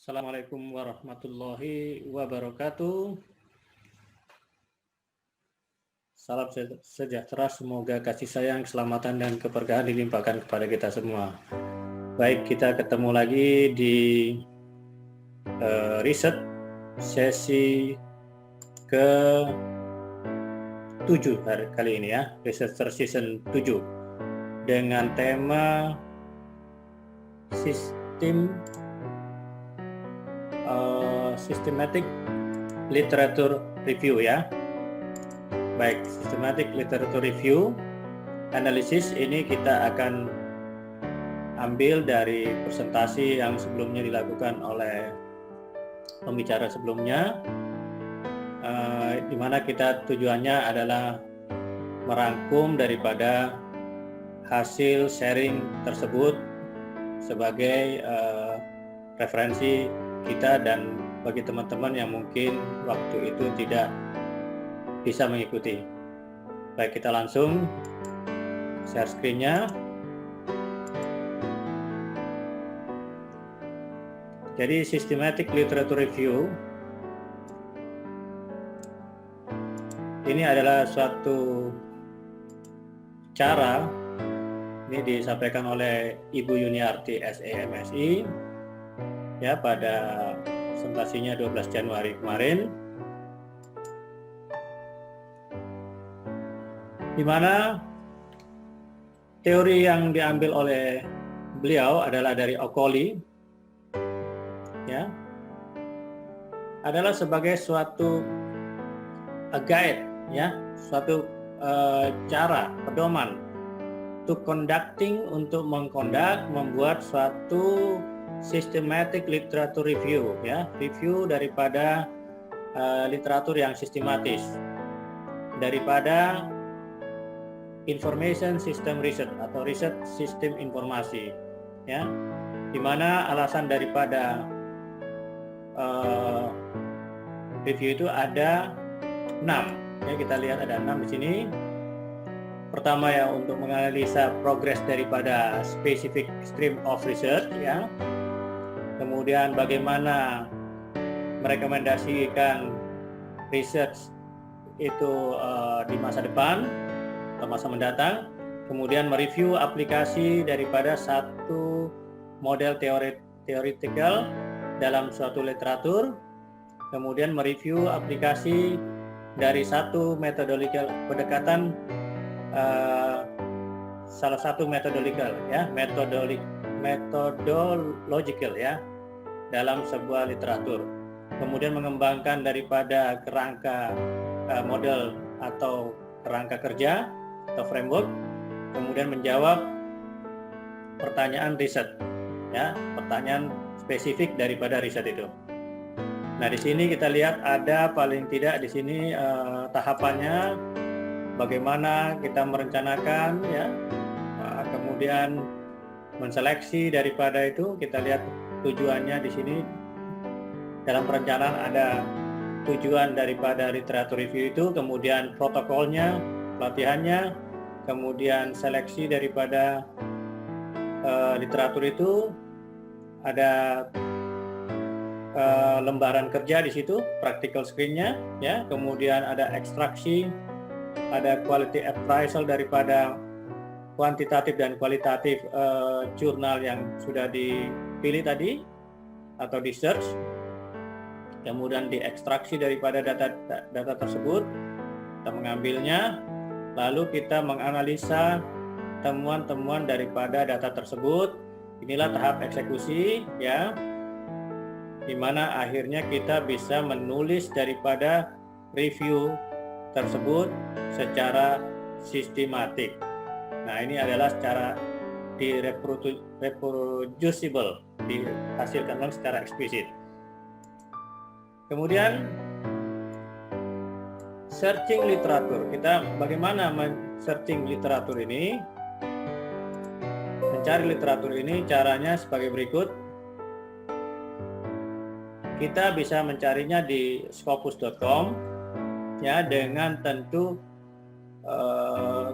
Assalamualaikum warahmatullahi wabarakatuh. Salam sejahtera, semoga kasih sayang, keselamatan, dan keberkahan dilimpahkan kepada kita semua. Baik, kita ketemu lagi di riset sesi ke-7 kali ini ya, Researcher Season 7 dengan tema Systematic Literature Review ya. Baik, Systematic Literature Review Analysis ini kita akan ambil dari presentasi yang sebelumnya dilakukan oleh pembicara sebelumnya, di mana kita tujuannya adalah merangkum daripada hasil sharing tersebut sebagai referensi kita dan bagi teman-teman yang mungkin waktu itu tidak bisa mengikuti. Baik, kita langsung share screen-nya. Jadi Systematic Literature Review ini adalah suatu cara, ini disampaikan oleh Ibu Yuniarti SEMSI ya pada presentasinya 12 Januari kemarin, di mana teori yang diambil oleh beliau adalah dari Okoli ya, adalah sebagai suatu guide ya, suatu cara pedoman untuk membuat suatu systematic literature review ya, review daripada literatur yang sistematis, daripada information system research atau riset sistem informasi ya, di mana alasan daripada review itu ada 6 ya, kita lihat ada 6 di sini. Pertama ya, untuk menganalisa progres daripada specific stream of research ya, kemudian bagaimana merekomendasikan research itu di masa depan atau masa mendatang, kemudian mereview aplikasi daripada satu model theoretical dalam suatu literatur, kemudian mereview aplikasi dari satu metodological pendekatan, salah satu metodological ya, dalam sebuah literatur, kemudian mengembangkan daripada kerangka model atau kerangka kerja atau framework, kemudian menjawab pertanyaan riset ya, pertanyaan spesifik daripada riset itu. Nah, di sini kita lihat ada paling tidak di sini tahapannya, bagaimana kita merencanakan ya, kemudian menseleksi daripada itu. Kita lihat tujuannya di sini dalam perencanaan, ada tujuan daripada literatur review itu, kemudian protokolnya, pelatihannya, kemudian seleksi daripada literatur itu, ada lembaran kerja di situ, practical screen-nya ya, kemudian ada ekstraksi, ada quality appraisal daripada kuantitatif dan kualitatif jurnal yang sudah dipilih tadi atau di search, kemudian diekstraksi daripada data tersebut, kita mengambilnya, lalu kita menganalisa temuan-temuan daripada data tersebut. Inilah tahap eksekusi ya, di mana akhirnya kita bisa menulis daripada review tersebut secara sistematik. Nah, ini adalah secara reproducible, dihasilkan secara eksplisit. Kemudian searching literatur, kita bagaimana men-searching literatur ini, mencari literatur ini caranya sebagai berikut. Kita bisa mencarinya di scopus.com ya, dengan tentu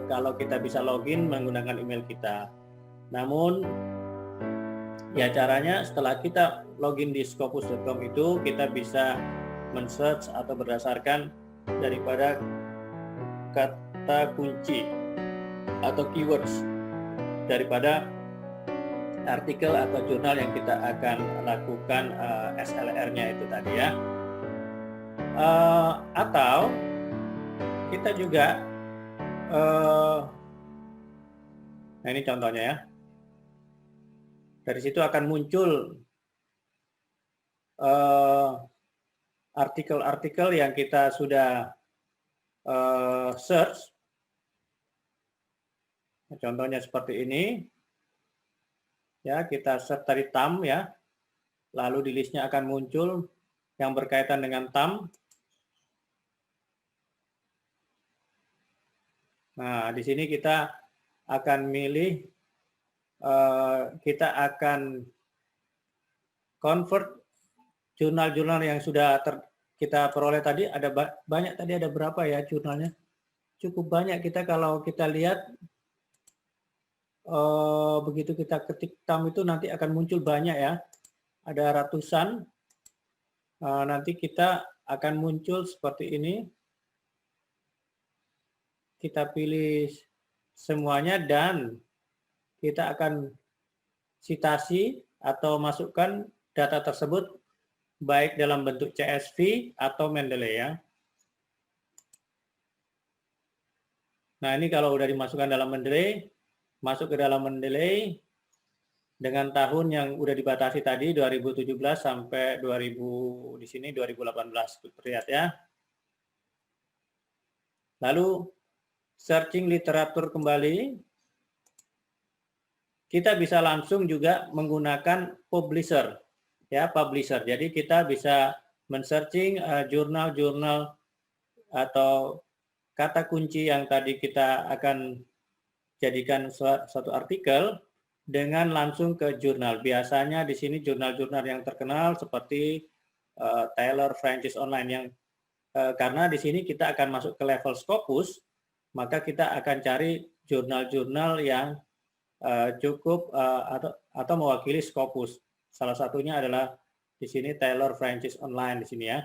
kalau kita bisa login menggunakan email kita. Namun Ya, caranya setelah kita login di scopus.com itu kita bisa men-search atau berdasarkan daripada kata kunci atau keywords daripada artikel atau jurnal yang kita akan lakukan SLR-nya itu tadi ya. Atau kita juga nah ini contohnya ya. Dari situ akan muncul artikel-artikel yang kita sudah search. Contohnya seperti ini. Ya, kita search tadi TAM ya. Lalu di listnya akan muncul yang berkaitan dengan TAM. Nah, di sini kita akan milih, kita akan convert jurnal-jurnal yang sudah kita peroleh tadi. Ada banyak tadi, ada berapa ya jurnalnya? Cukup banyak. Kita kalau kita lihat, begitu kita ketik TAM itu nanti akan muncul banyak ya. Ada ratusan. Nanti kita akan muncul seperti ini. Kita pilih semuanya dan kita akan citasi atau masukkan data tersebut baik dalam bentuk CSV atau Mendeley ya. Nah, ini kalau udah dimasukkan dalam Mendeley, masuk ke dalam Mendeley dengan tahun yang udah dibatasi tadi 2017 sampai 2000 di sini 2018 lihat ya. Lalu searching literatur kembali, kita bisa langsung juga menggunakan publisher ya, publisher. Jadi kita bisa men-searching jurnal-jurnal atau kata kunci yang tadi kita akan jadikan suatu artikel dengan langsung ke jurnal. Biasanya di sini jurnal-jurnal yang terkenal seperti Taylor Francis Online yang karena di sini kita akan masuk ke level Scopus, maka kita akan cari jurnal-jurnal yang cukup atau mewakili Scopus. Salah satunya adalah di sini Taylor Francis Online di sini ya.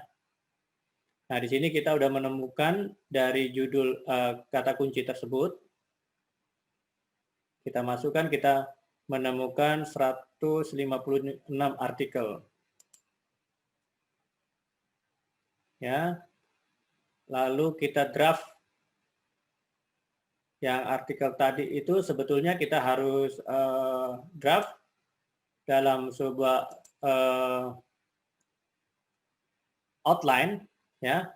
Nah, di sini kita sudah menemukan dari judul kata kunci tersebut. Kita masukkan, kita menemukan 156 artikel. Ya. Lalu kita draft yang artikel tadi itu sebetulnya kita harus draft dalam sebuah outline ya.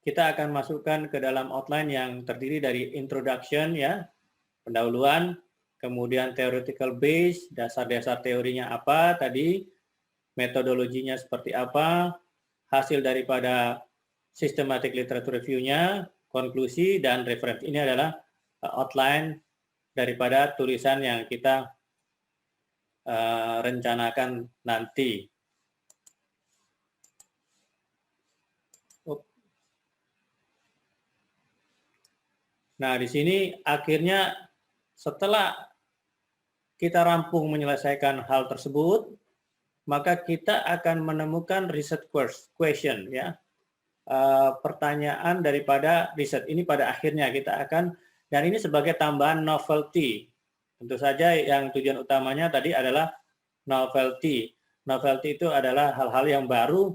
Kita akan masukkan ke dalam outline yang terdiri dari introduction ya, pendahuluan, kemudian theoretical base, dasar-dasar teorinya apa tadi, metodologinya seperti apa, hasil daripada systematic literature review-nya, konklusi, dan referensi. Ini adalah outline daripada tulisan yang kita rencanakan nanti. Nah, di sini akhirnya setelah kita rampung menyelesaikan hal tersebut, maka kita akan menemukan research question ya. Pertanyaan daripada riset ini pada akhirnya kita akan, dan ini sebagai tambahan novelty. Tentu saja yang tujuan utamanya tadi adalah novelty. Novelty itu adalah hal-hal yang baru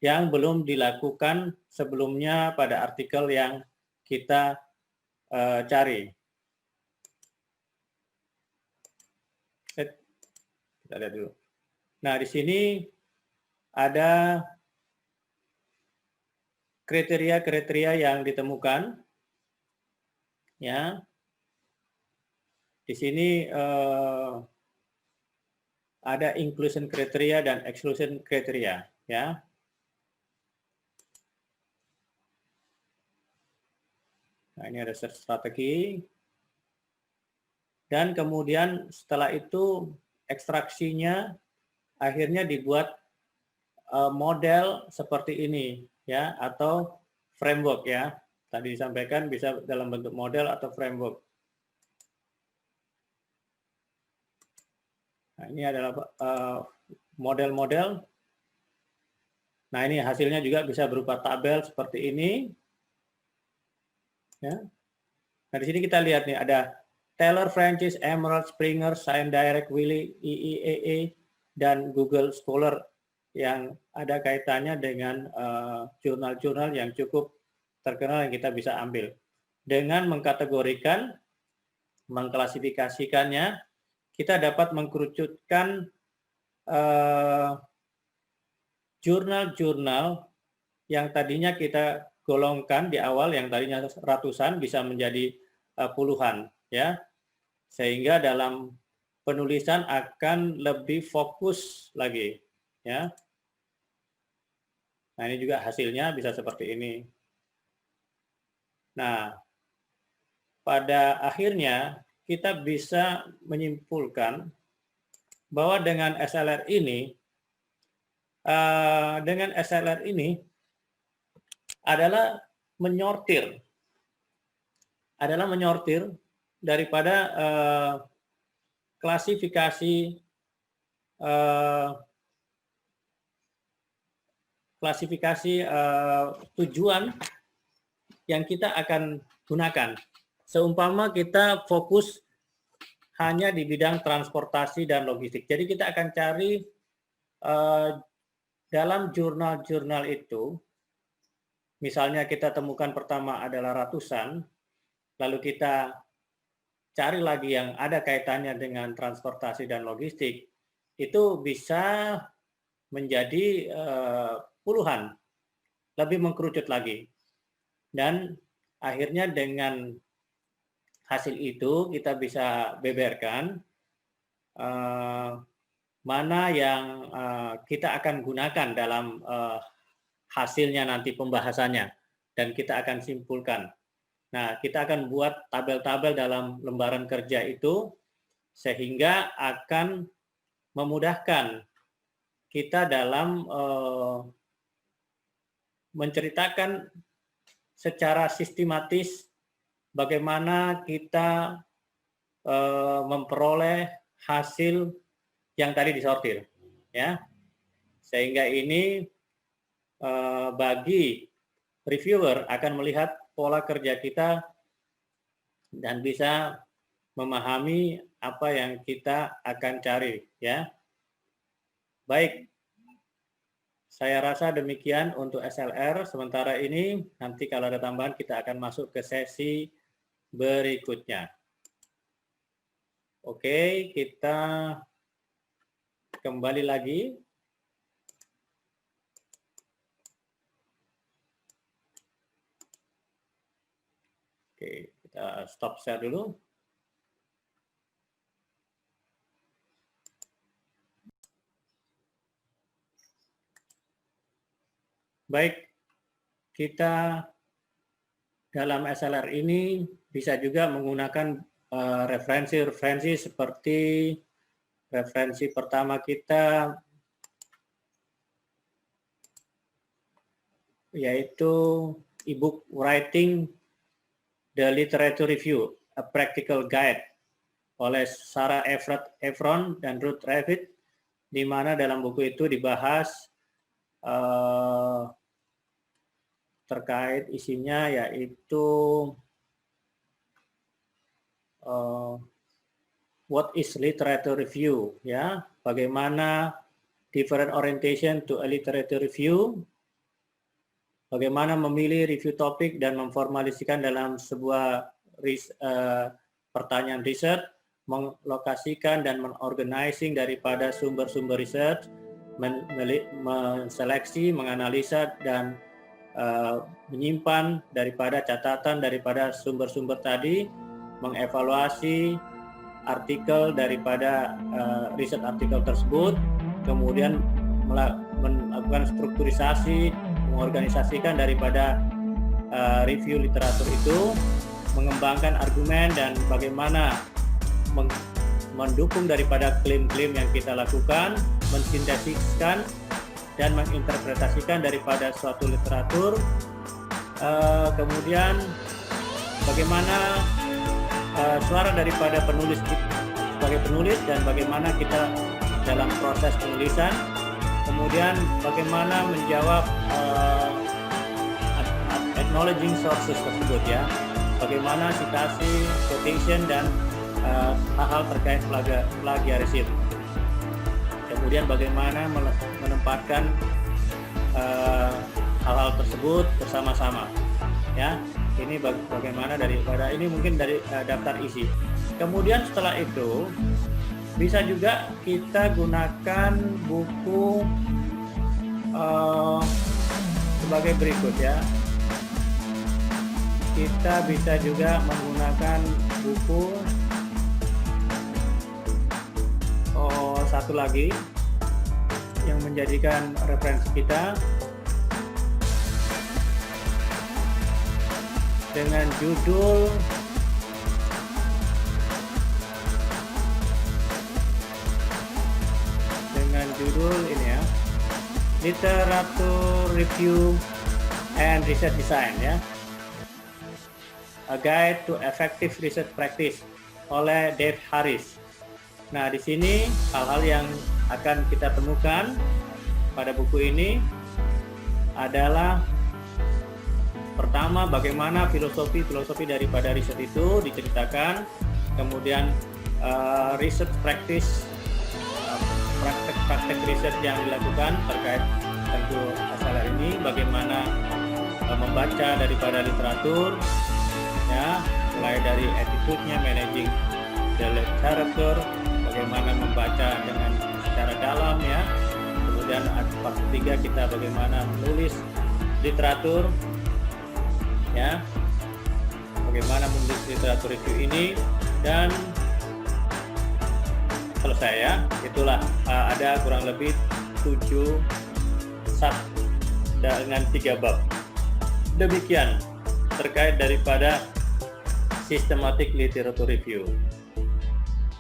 yang belum dilakukan sebelumnya pada artikel yang kita cari. Kita lihat dulu. Nah, di sini ada kriteria-kriteria yang ditemukan. Ya. Di sini ada inclusion kriteria dan exclusion kriteria, ya. Nah, ini ada search strategi. Dan kemudian setelah itu ekstraksinya akhirnya dibuat model seperti ini ya, atau framework ya. Tadi disampaikan bisa dalam bentuk model atau framework. Nah, ini adalah model-model. Nah, ini hasilnya juga bisa berupa tabel seperti ini. Ya. Nah, di sini kita lihat nih ada Taylor, Francis, Emerald, Springer, Science Direct, Willy, EEAA, dan Google Scholar yang ada kaitannya dengan jurnal-jurnal yang cukup terkenal yang kita bisa ambil. Dengan mengkategorikan, mengklasifikasikannya, kita dapat mengkerucutkan jurnal-jurnal yang tadinya kita golongkan di awal, yang tadinya ratusan bisa menjadi puluhan, ya, sehingga dalam penulisan akan lebih fokus lagi, ya. Nah, ini juga hasilnya bisa seperti ini. Nah, pada akhirnya kita bisa menyimpulkan bahwa dengan SLR ini adalah menyortir daripada klasifikasi tujuan yang kita akan gunakan. Seumpama kita fokus hanya di bidang transportasi dan logistik. Jadi kita akan cari dalam jurnal-jurnal itu, misalnya kita temukan pertama adalah ratusan, lalu kita cari lagi yang ada kaitannya dengan transportasi dan logistik, itu bisa menjadi puluhan, lebih mengkerucut lagi. Dan akhirnya dengan hasil itu kita bisa beberkan mana yang kita akan gunakan dalam hasilnya nanti pembahasannya, dan kita akan simpulkan. Nah, kita akan buat tabel-tabel dalam lembaran kerja itu, sehingga akan memudahkan kita dalam menceritakan secara sistematis bagaimana kita memperoleh hasil yang tadi disortir, ya, sehingga ini bagi reviewer akan melihat pola kerja kita dan bisa memahami apa yang kita akan cari, ya. Baik, saya rasa demikian untuk SLR sementara ini. Nanti kalau ada tambahan kita akan masuk ke sesi berikutnya. Oke, kita kembali lagi. Oke, kita stop share dulu. Baik, kita dalam SLR ini bisa juga menggunakan referensi-referensi seperti referensi pertama kita, yaitu e-book Writing the Literature Review, A Practical Guide oleh Sarah Efron dan Ruth Ravid, di mana dalam buku itu dibahas terkait isinya, yaitu what is literature review, ya, bagaimana different orientation to a literature review, bagaimana memilih review topik dan memformalisikan dalam sebuah pertanyaan riset, melokasikan dan mengorganizing daripada sumber-sumber riset, menseleksi, menganalisa, dan menyimpan daripada catatan daripada sumber-sumber tadi, mengevaluasi artikel daripada riset artikel tersebut, kemudian melakukan strukturisasi, mengorganisasikan daripada review literatur itu, mengembangkan argumen dan bagaimana mendukung daripada klaim-klaim yang kita lakukan, mensintesiskan dan menginterpretasikan daripada suatu literatur, kemudian bagaimana suara daripada penulis sebagai penulis dan bagaimana kita dalam proses penulisan, kemudian bagaimana menjawab acknowledging sources tersebut ya, bagaimana citasi, quotation dan hal-hal terkait plagiarisme. Kemudian bagaimana menempatkan hal-hal tersebut bersama-sama ya. Ini bagaimana daripada ini mungkin dari daftar isi. Kemudian setelah itu bisa juga kita gunakan buku sebagai berikut ya. Kita bisa juga menggunakan buku satu lagi yang menjadikan referensi kita dengan judul ini ya, Literature Review and Research Design ya, A Guide to Effective Research Practice oleh Dave Harris. Nah, di sini hal-hal yang akan kita temukan pada buku ini adalah pertama, bagaimana filosofi daripada riset itu diceritakan, kemudian research practice, praktek riset yang dilakukan terkait tentu masalah ini, bagaimana membaca daripada literatur ya, mulai dari attitude-nya, managing the literature, bagaimana membaca dengan secara dalam ya. Kemudian part ketiga kita bagaimana menulis literatur ya, bagaimana menulis literatur review ini, dan selesai ya. Itulah ada kurang lebih 7 sub dengan 3 bab. Demikian terkait daripada systematic literature review.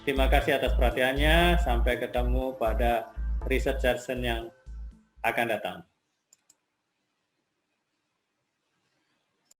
Terima kasih atas perhatiannya. Sampai ketemu pada research session yang akan datang.